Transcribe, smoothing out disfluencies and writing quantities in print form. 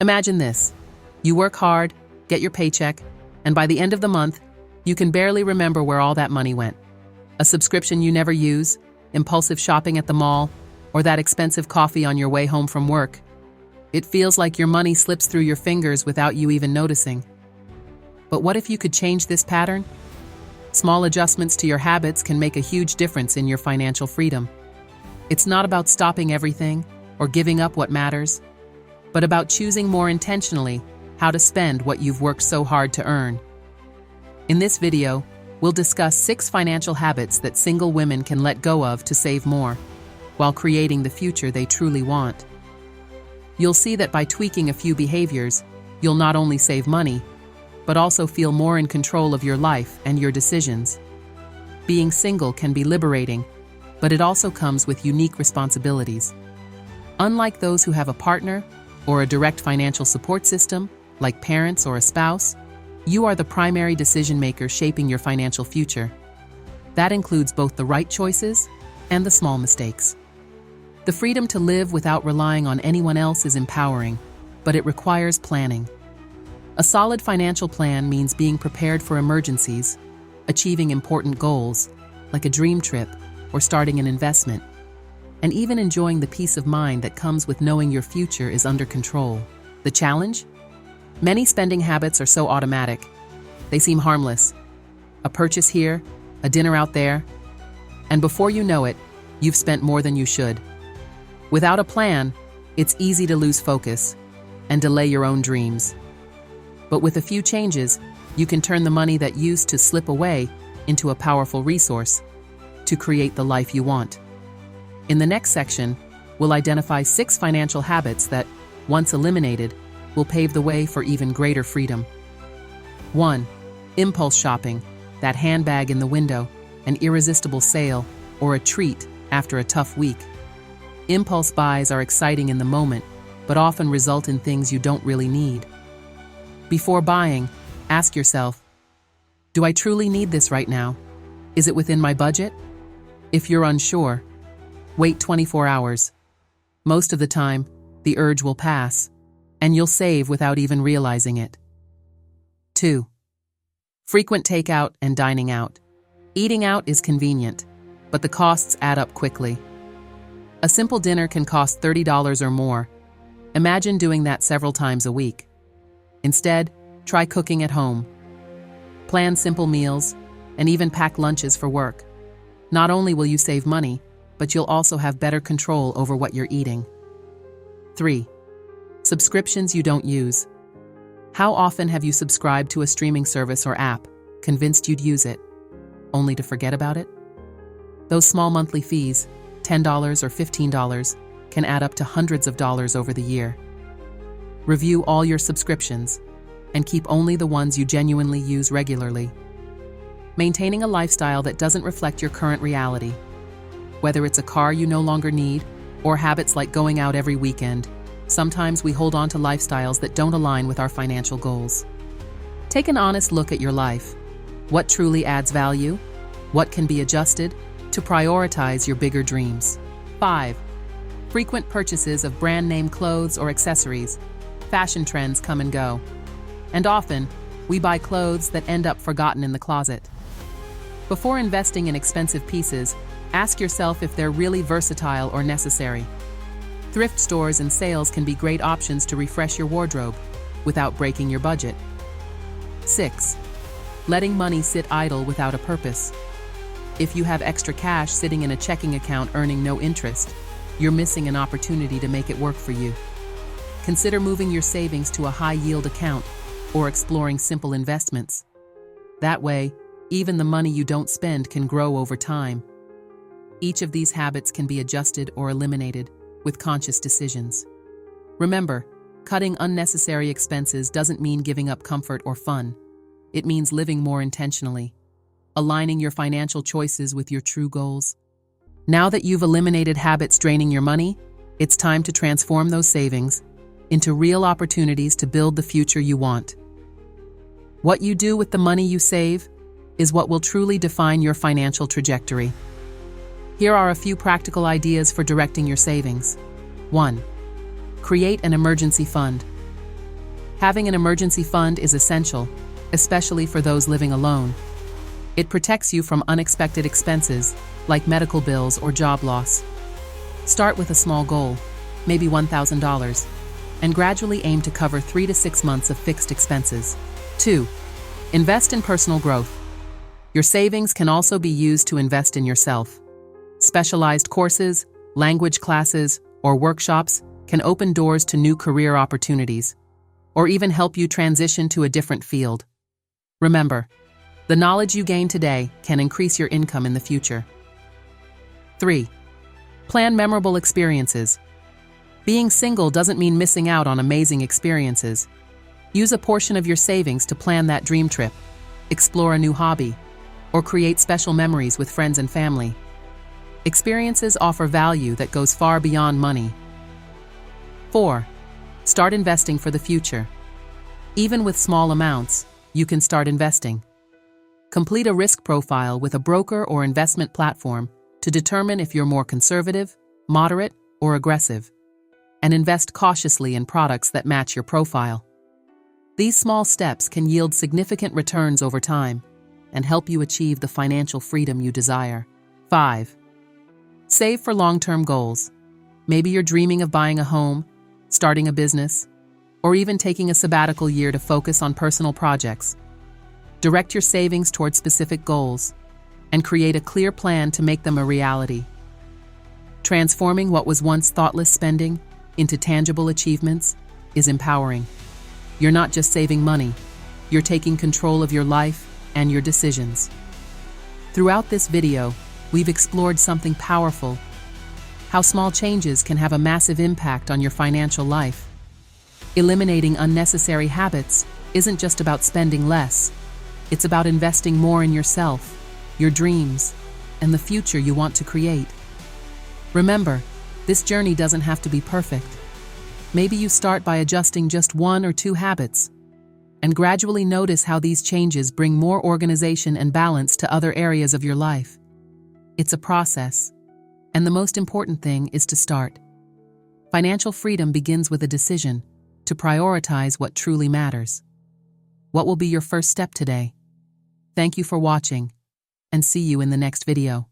Imagine this. You work hard, get your paycheck, and by the end of the month, you can barely remember where all that money went. A subscription you never use, impulsive shopping at the mall, or that expensive coffee on your way home from work. It feels like your money slips through your fingers without you even noticing. But what if you could change this pattern? Small adjustments to your habits can make a huge difference in your financial freedom. It's not about stopping everything or giving up what matters, but about choosing more intentionally how to spend what you've worked so hard to earn. In this video, we'll discuss 6 financial habits that single women can let go of to save more, while creating the future they truly want. You'll see that by tweaking a few behaviors, you'll not only save money, but also feel more in control of your life and your decisions. Being single can be liberating, but it also comes with unique responsibilities. Unlike those who have a partner or a direct financial support system, like parents or a spouse, you are the primary decision maker shaping your financial future. That includes both the right choices and the small mistakes. The freedom to live without relying on anyone else is empowering, but it requires planning. A solid financial plan means being prepared for emergencies, achieving important goals, like a dream trip or starting an investment, and even enjoying the peace of mind that comes with knowing your future is under control. The challenge? Many spending habits are so automatic. They seem harmless. A purchase here, a dinner out there, and before you know it, you've spent more than you should. Without a plan, it's easy to lose focus and delay your own dreams. But with a few changes, you can turn the money that used to slip away into a powerful resource to create the life you want. In the next section, we'll identify 6 financial habits that, once eliminated, will pave the way for even greater freedom. 1. Impulse shopping, that handbag in the window, an irresistible sale, or a treat after a tough week. Impulse buys are exciting in the moment, but often result in things you don't really need. Before buying, ask yourself, do I truly need this right now? Is it within my budget? If you're unsure, wait 24 hours. Most of the time, the urge will pass, and you'll save without even realizing it. 2. Frequent takeout and dining out. Eating out is convenient, but the costs add up quickly. A simple dinner can cost $30 or more. Imagine doing that several times a week. Instead, try cooking at home. Plan simple meals, and even pack lunches for work. Not only will you save money, but you'll also have better control over what you're eating. 3. Subscriptions you don't use. How often have you subscribed to a streaming service or app, convinced you'd use it, only to forget about it? Those small monthly fees, $10 or $15, can add up to hundreds of dollars over the year. Review all your subscriptions, and keep only the ones you genuinely use regularly. Maintaining a lifestyle that doesn't reflect your current reality. Whether it's a car you no longer need, or habits like going out every weekend, sometimes we hold on to lifestyles that don't align with our financial goals. Take an honest look at your life. What truly adds value? What can be adjusted to prioritize your bigger dreams? 5. Frequent purchases of brand name clothes or accessories. Fashion trends come and go, and often, we buy clothes that end up forgotten in the closet. Before investing in expensive pieces, ask yourself if they're really versatile or necessary. Thrift stores and sales can be great options to refresh your wardrobe without breaking your budget. 6. Letting money sit idle without a purpose. If you have extra cash sitting in a checking account earning no interest, you're missing an opportunity to make it work for you. Consider moving your savings to a high-yield account or exploring simple investments. That way, even the money you don't spend can grow over time. Each of these habits can be adjusted or eliminated with conscious decisions. Remember, cutting unnecessary expenses doesn't mean giving up comfort or fun. It means living more intentionally, aligning your financial choices with your true goals. Now that you've eliminated habits draining your money, it's time to transform those savings into real opportunities to build the future you want. What you do with the money you save is what will truly define your financial trajectory. Here are a few practical ideas for directing your savings. 1. Create an emergency fund. Having an emergency fund is essential, especially for those living alone. It protects you from unexpected expenses, like medical bills or job loss. Start with a small goal, maybe $1,000, and gradually aim to cover 3 to 6 months of fixed expenses. 2. Invest in personal growth. Your savings can also be used to invest in yourself. Specialized courses, language classes, or workshops can open doors to new career opportunities, or even help you transition to a different field. Remember, the knowledge you gain today can increase your income in the future. 3. Plan memorable experiences. Being single doesn't mean missing out on amazing experiences. Use a portion of your savings to plan that dream trip, explore a new hobby, or create special memories with friends and family. Experiences offer value that goes far beyond money. 4. Start investing for the future. Even with small amounts, you can start investing. Complete a risk profile with a broker or investment platform to determine if you're more conservative, moderate, or aggressive, and invest cautiously in products that match your profile. These small steps can yield significant returns over time and help you achieve the financial freedom you desire. 5. Save for long-term goals. Maybe you're dreaming of buying a home, starting a business, or even taking a sabbatical year to focus on personal projects. Direct your savings toward specific goals and create a clear plan to make them a reality. Transforming what was once thoughtless spending into tangible achievements is empowering. You're not just saving money, you're taking control of your life and your decisions. Throughout this video, we've explored something powerful: how small changes can have a massive impact on your financial life. Eliminating unnecessary habits isn't just about spending less. It's about investing more in yourself, your dreams, and the future you want to create. Remember, this journey doesn't have to be perfect. Maybe you start by adjusting just 1 or 2 habits, and gradually notice how these changes bring more organization and balance to other areas of your life. It's a process, and the most important thing is to start. Financial freedom begins with a decision to prioritize what truly matters. What will be your first step today? Thank you for watching, and see you in the next video.